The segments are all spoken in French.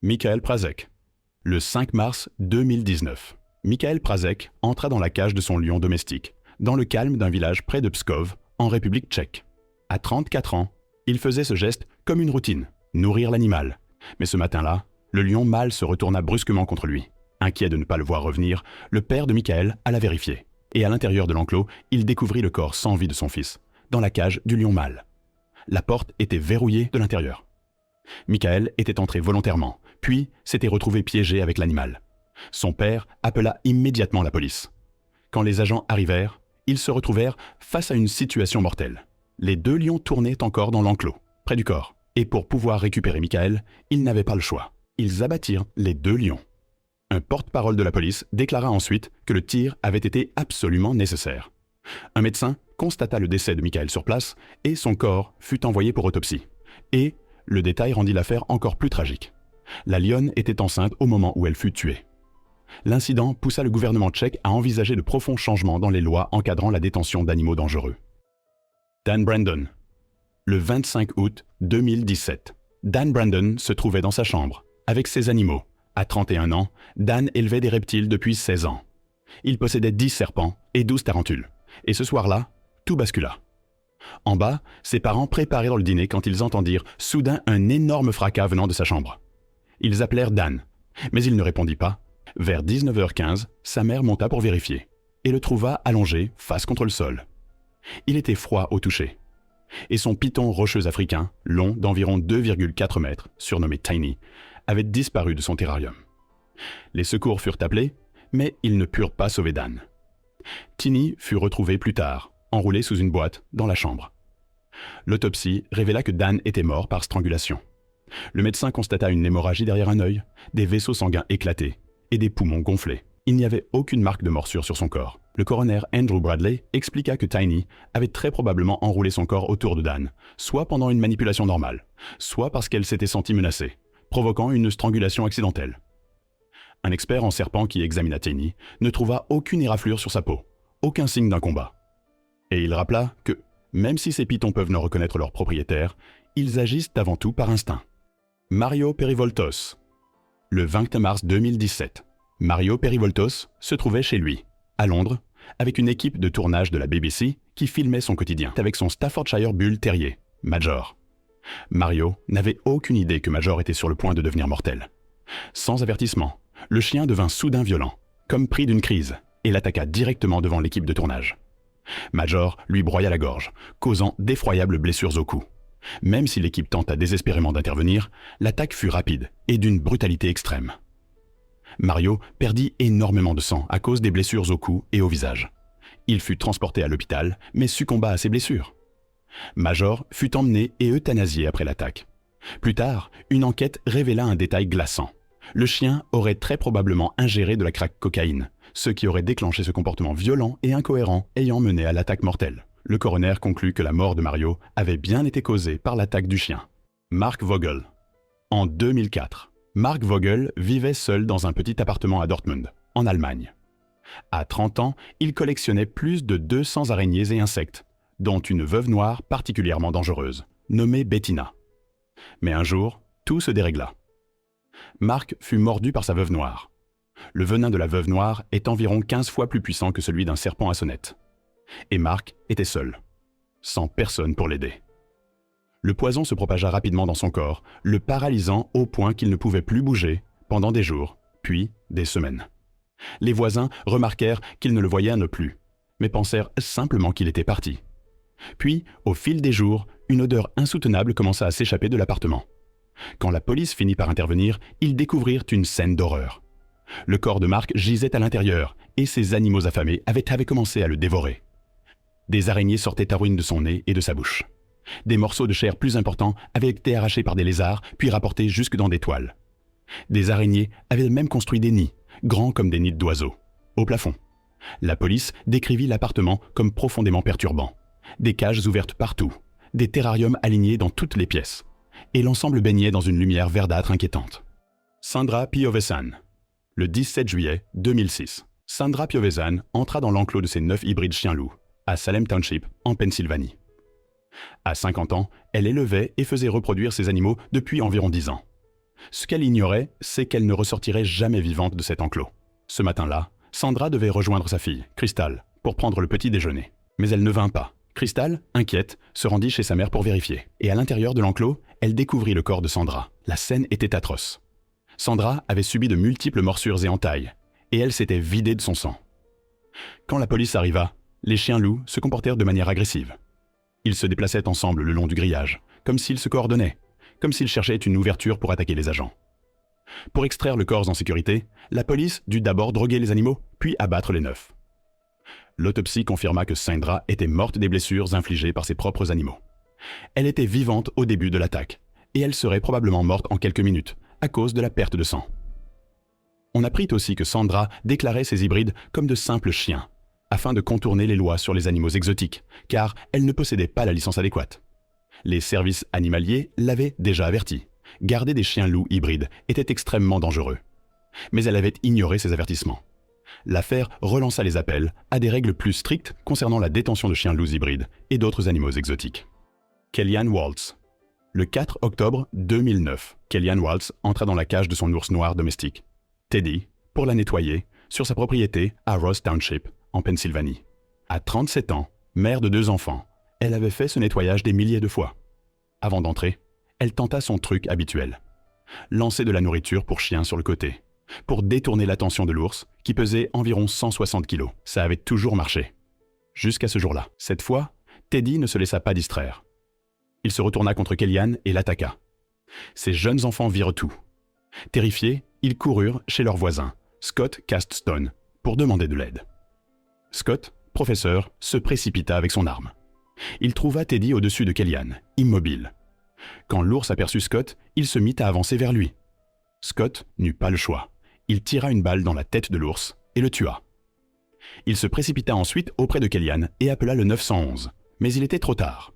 Michael Prasek. Le 5 mars 2019, Michael Prasek entra dans la cage de son lion domestique, dans le calme d'un village près de Pskov, en République tchèque. À 34 ans, il faisait ce geste comme une routine, nourrir l'animal. Mais ce matin-là, le lion mâle se retourna brusquement contre lui. Inquiet de ne pas le voir revenir, le père de Michael alla vérifier. Et à l'intérieur de l'enclos, il découvrit le corps sans vie de son fils, dans la cage du lion mâle. La porte était verrouillée de l'intérieur. Michael était entré volontairement, puis s'était retrouvé piégé avec l'animal. Son père appela immédiatement la police. Quand les agents arrivèrent, ils se retrouvèrent face à une situation mortelle. Les deux lions tournaient encore dans l'enclos, près du corps. Et pour pouvoir récupérer Michael, ils n'avaient pas le choix. Ils abattirent les deux lions. Un porte-parole de la police déclara ensuite que le tir avait été absolument nécessaire. Un médecin constata le décès de Michael sur place et son corps fut envoyé pour autopsie. Et le détail rendit l'affaire encore plus tragique. La lionne était enceinte au moment où elle fut tuée. L'incident poussa le gouvernement tchèque à envisager de profonds changements dans les lois encadrant la détention d'animaux dangereux. Dan Brandon. Le 25 août 2017, Dan Brandon se trouvait dans sa chambre, avec ses animaux. À 31 ans, Dan élevait des reptiles depuis 16 ans. Il possédait 10 serpents et 12 tarentules. Et ce soir-là, tout bascula. En bas, ses parents préparaient dans le dîner quand ils entendirent soudain un énorme fracas venant de sa chambre. Ils appelèrent Dan, mais il ne répondit pas. Vers 19h15, sa mère monta pour vérifier et le trouva allongé face contre le sol. Il était froid au toucher. Et son python rocheux africain, long d'environ 2,4 mètres, surnommé Tiny, avait disparu de son terrarium. Les secours furent appelés, mais ils ne purent pas sauver Dan. Tiny fut retrouvé plus tard, enroulé sous une boîte dans la chambre. L'autopsie révéla que Dan était mort par strangulation. Le médecin constata une hémorragie derrière un œil, des vaisseaux sanguins éclatés et des poumons gonflés. Il n'y avait aucune marque de morsure sur son corps. Le coroner Andrew Bradley expliqua que Tiny avait très probablement enroulé son corps autour de Dan, soit pendant une manipulation normale, soit parce qu'elle s'était sentie menacée, provoquant une strangulation accidentelle. Un expert en serpents qui examina Tiny ne trouva aucune éraflure sur sa peau, aucun signe d'un combat. Et il rappela que, même si ces pythons peuvent ne reconnaître leur propriétaire, ils agissent avant tout par instinct. Mario Perivoltos. Le 20 mars 2017, Mario Perivoltos se trouvait chez lui, à Londres, avec une équipe de tournage de la BBC qui filmait son quotidien avec son Staffordshire Bull Terrier, Major. Mario n'avait aucune idée que Major était sur le point de devenir mortel. Sans avertissement, le chien devint soudain violent, comme pris d'une crise, et l'attaqua directement devant l'équipe de tournage. Major lui broya la gorge, causant d'effroyables blessures au cou. Même si l'équipe tenta désespérément d'intervenir, l'attaque fut rapide et d'une brutalité extrême. Mario perdit énormément de sang à cause des blessures au cou et au visage. Il fut transporté à l'hôpital, mais succomba à ses blessures. Major fut emmené et euthanasié après l'attaque. Plus tard, une enquête révéla un détail glaçant. Le chien aurait très probablement ingéré de la crack cocaïne, ce qui aurait déclenché ce comportement violent et incohérent ayant mené à l'attaque mortelle. Le coroner conclut que la mort de Mario avait bien été causée par l'attaque du chien. Mark Vogel. En 2004, Mark Vogel vivait seul dans un petit appartement à Dortmund, en Allemagne. À 30 ans, il collectionnait plus de 200 araignées et insectes, dont une veuve noire particulièrement dangereuse, nommée Bettina. Mais un jour, tout se dérégla. Mark fut mordu par sa veuve noire. Le venin de la veuve noire est environ 15 fois plus puissant que celui d'un serpent à sonnette. Et Mark était seul, sans personne pour l'aider. Le poison se propagea rapidement dans son corps, le paralysant au point qu'il ne pouvait plus bouger pendant des jours, puis des semaines. Les voisins remarquèrent qu'il ne le voyait ne plus, mais pensèrent simplement qu'il était parti. Puis, au fil des jours, une odeur insoutenable commença à s'échapper de l'appartement. Quand la police finit par intervenir, ils découvrirent une scène d'horreur. Le corps de Mark gisait à l'intérieur et ses animaux affamés avaient commencé à le dévorer. Des araignées sortaient à ruine de son nez et de sa bouche. Des morceaux de chair plus importants avaient été arrachés par des lézards, puis rapportés jusque dans des toiles. Des araignées avaient même construit des nids, grands comme des nids d'oiseaux, au plafond. La police décrivit l'appartement comme profondément perturbant. Des cages ouvertes partout, des terrariums alignés dans toutes les pièces. Et l'ensemble baignait dans une lumière verdâtre inquiétante. Sandra Piovesan. Le 17 juillet 2006, Sandra Piovesan entra dans l'enclos de ses 9 hybrides chiens-loups, à Salem Township, en Pennsylvanie. À 50 ans, elle élevait et faisait reproduire ses animaux depuis environ 10 ans. Ce qu'elle ignorait, c'est qu'elle ne ressortirait jamais vivante de cet enclos. Ce matin-là, Sandra devait rejoindre sa fille, Crystal, pour prendre le petit déjeuner. Mais elle ne vint pas. Crystal, inquiète, se rendit chez sa mère pour vérifier. Et à l'intérieur de l'enclos, elle découvrit le corps de Sandra. La scène était atroce. Sandra avait subi de multiples morsures et entailles, et elle s'était vidée de son sang. Quand la police arriva, les chiens-loups se comportèrent de manière agressive. Ils se déplaçaient ensemble le long du grillage, comme s'ils se coordonnaient, comme s'ils cherchaient une ouverture pour attaquer les agents. Pour extraire le corps en sécurité, la police dut d'abord droguer les animaux, puis abattre les 9. L'autopsie confirma que Sandra était morte des blessures infligées par ses propres animaux. Elle était vivante au début de l'attaque, et elle serait probablement morte en quelques minutes, à cause de la perte de sang. On apprit aussi que Sandra déclarait ses hybrides comme de simples chiens, afin de contourner les lois sur les animaux exotiques, car elle ne possédait pas la licence adéquate. Les services animaliers l'avaient déjà averti. Garder des chiens-loups hybrides était extrêmement dangereux. Mais elle avait ignoré ces avertissements. L'affaire relança les appels à des règles plus strictes concernant la détention de chiens-loups hybrides et d'autres animaux exotiques. Kellyanne Waltz. Le 4 octobre 2009, Kellyanne Waltz entra dans la cage de son ours noir domestique, Teddy, pour la nettoyer, sur sa propriété à Ross Township, en Pennsylvanie. À 37 ans, mère de 2 enfants, elle avait fait ce nettoyage des milliers de fois. Avant d'entrer, elle tenta son truc habituel. Lancer de la nourriture pour chien sur le côté, pour détourner l'attention de l'ours, qui pesait environ 160 kilos. Ça avait toujours marché. Jusqu'à ce jour-là. Cette fois, Teddy ne se laissa pas distraire. Il se retourna contre Kellyanne et l'attaqua. Ses jeunes enfants virent tout. Terrifiés, ils coururent chez leur voisin, Scott Caststone, pour demander de l'aide. Scott, professeur, se précipita avec son arme. Il trouva Teddy au-dessus de Kellyanne, immobile. Quand l'ours aperçut Scott, il se mit à avancer vers lui. Scott n'eut pas le choix. Il tira une balle dans la tête de l'ours et le tua. Il se précipita ensuite auprès de Kellyanne et appela le 911, mais il était trop tard.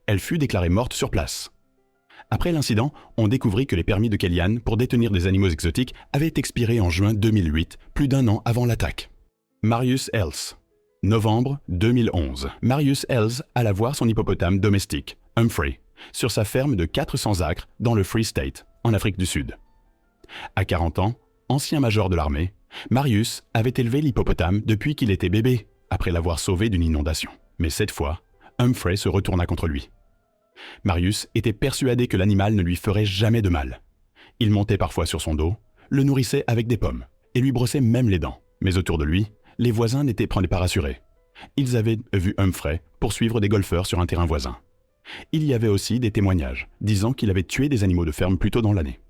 Elle fut déclarée morte sur place. Après l'incident, on découvrit que les permis de Kellyanne pour détenir des animaux exotiques avaient expiré en juin 2008, plus d'1 an avant l'attaque. Marius Ells. Novembre 2011. Marius Ells alla voir son hippopotame domestique, Humphrey, sur sa ferme de 400 acres dans le Free State, en Afrique du Sud. À 40 ans, ancien major de l'armée, Marius avait élevé l'hippopotame depuis qu'il était bébé, après l'avoir sauvé d'une inondation. Mais cette fois, Humphrey se retourna contre lui. Marius était persuadé que l'animal ne lui ferait jamais de mal. Il montait parfois sur son dos, le nourrissait avec des pommes, et lui brossait même les dents. Mais autour de lui, les voisins n'étaient pas rassurés. Ils avaient vu Humphrey poursuivre des golfeurs sur un terrain voisin. Il y avait aussi des témoignages disant qu'il avait tué des animaux de ferme plus tôt dans l'année.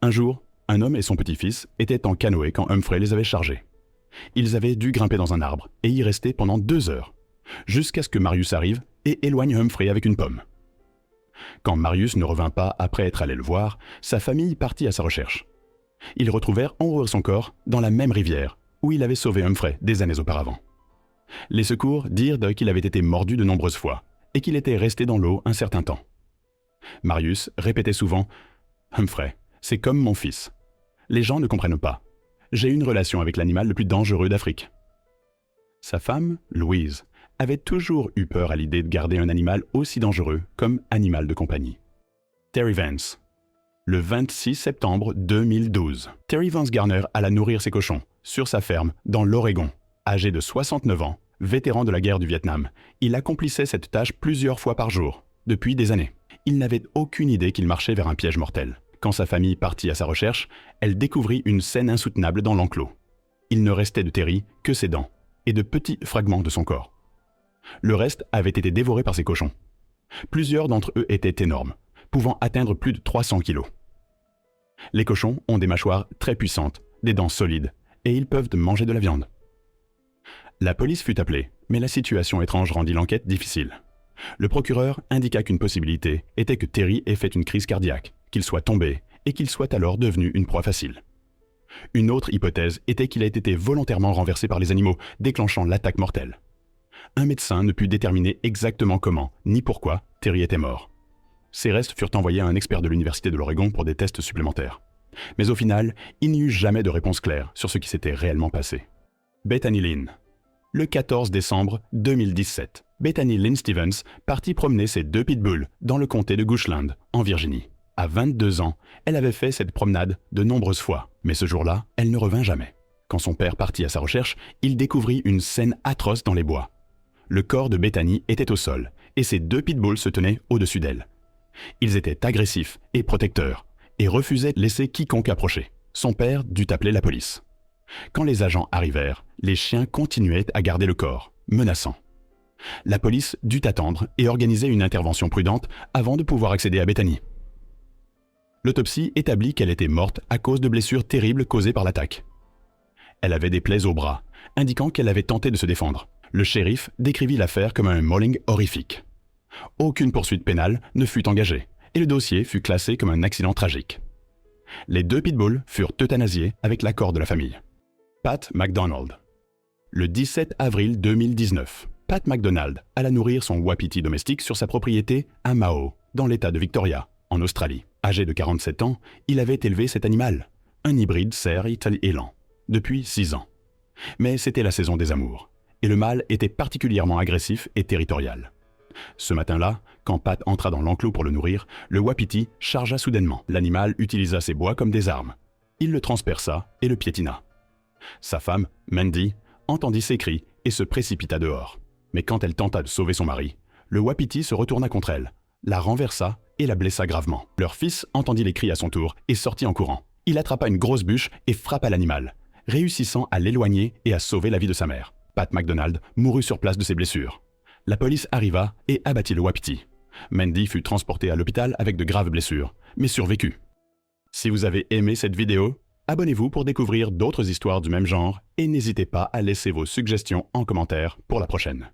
Un jour, un homme et son petit-fils étaient en canoë quand Humphrey les avait chargés. Ils avaient dû grimper dans un arbre et y rester pendant 2 heures, jusqu'à ce que Marius arrive et éloigne Humphrey avec une pomme. Quand Marius ne revint pas après être allé le voir, sa famille partit à sa recherche. Ils retrouvèrent en haut de son corps dans la même rivière où il avait sauvé Humphrey des années auparavant. Les secours dirent qu'il avait été mordu de nombreuses fois et qu'il était resté dans l'eau un certain temps. Marius répétait souvent « Humphrey, c'est comme mon fils. Les gens ne comprennent pas. J'ai une relation avec l'animal le plus dangereux d'Afrique. » Sa femme, Louise, avait toujours eu peur à l'idée de garder un animal aussi dangereux comme animal de compagnie. Terry Vance. Le 26 septembre 2012, Terry Vance Garner alla nourrir ses cochons sur sa ferme dans l'Oregon. Âgé de 69 ans, vétéran de la guerre du Vietnam, il accomplissait cette tâche plusieurs fois par jour, depuis des années. Il n'avait aucune idée qu'il marchait vers un piège mortel. Quand sa famille partit à sa recherche, elle découvrit une scène insoutenable dans l'enclos. Il ne restait de Terry que ses dents et de petits fragments de son corps. Le reste avait été dévoré par ses cochons. Plusieurs d'entre eux étaient énormes, pouvant atteindre plus de 300 kilos. Les cochons ont des mâchoires très puissantes, des dents solides, et ils peuvent manger de la viande. La police fut appelée, mais la situation étrange rendit l'enquête difficile. Le procureur indiqua qu'une possibilité était que Terry ait fait une crise cardiaque, qu'il soit tombé et qu'il soit alors devenu une proie facile. Une autre hypothèse était qu'il ait été volontairement renversé par les animaux, déclenchant l'attaque mortelle. Un médecin ne put déterminer exactement comment, ni pourquoi, Terry était mort. Ses restes furent envoyés à un expert de l'Université de l'Oregon pour des tests supplémentaires. Mais au final, il n'y eut jamais de réponse claire sur ce qui s'était réellement passé. Bethany Lynn. Le 14 décembre 2017, Bethany Lynn Stevens partit promener ses 2 pitbulls dans le comté de Goochland, en Virginie. À 22 ans, elle avait fait cette promenade de nombreuses fois, mais ce jour-là, elle ne revint jamais. Quand son père partit à sa recherche, il découvrit une scène atroce dans les bois. Le corps de Bethany était au sol, et ses 2 pitbulls se tenaient au-dessus d'elle. Ils étaient agressifs et protecteurs, et refusaient de laisser quiconque approcher. Son père dut appeler la police. Quand les agents arrivèrent, les chiens continuaient à garder le corps, menaçant. La police dut attendre et organiser une intervention prudente avant de pouvoir accéder à Bethany. L'autopsie établit qu'elle était morte à cause de blessures terribles causées par l'attaque. Elle avait des plaies au bras, indiquant qu'elle avait tenté de se défendre. Le shérif décrivit l'affaire comme un mauling horrifique. Aucune poursuite pénale ne fut engagée et le dossier fut classé comme un accident tragique. Les 2 pitbulls furent euthanasiés avec l'accord de la famille. Pat McDonald. Le 17 avril 2019, Pat McDonald alla nourrir son wapiti domestique sur sa propriété à Mao, dans l'État de Victoria, en Australie. Âgé de 47 ans, il avait élevé cet animal, un hybride cerf élan, depuis 6 ans. Mais c'était la saison des amours, et le mâle était particulièrement agressif et territorial. Ce matin-là, quand Pat entra dans l'enclos pour le nourrir, le wapiti chargea soudainement. L'animal utilisa ses bois comme des armes. Il le transperça et le piétina. Sa femme, Mandy, entendit ses cris et se précipita dehors. Mais quand elle tenta de sauver son mari, le wapiti se retourna contre elle, la renversa et la blessa gravement. Leur fils entendit les cris à son tour et sortit en courant. Il attrapa une grosse bûche et frappa l'animal, réussissant à l'éloigner et à sauver la vie de sa mère. Pat McDonald mourut sur place de ses blessures. La police arriva et abattit le wapiti. Mandy fut transportée à l'hôpital avec de graves blessures, mais survécut. Si vous avez aimé cette vidéo, abonnez-vous pour découvrir d'autres histoires du même genre et n'hésitez pas à laisser vos suggestions en commentaire pour la prochaine.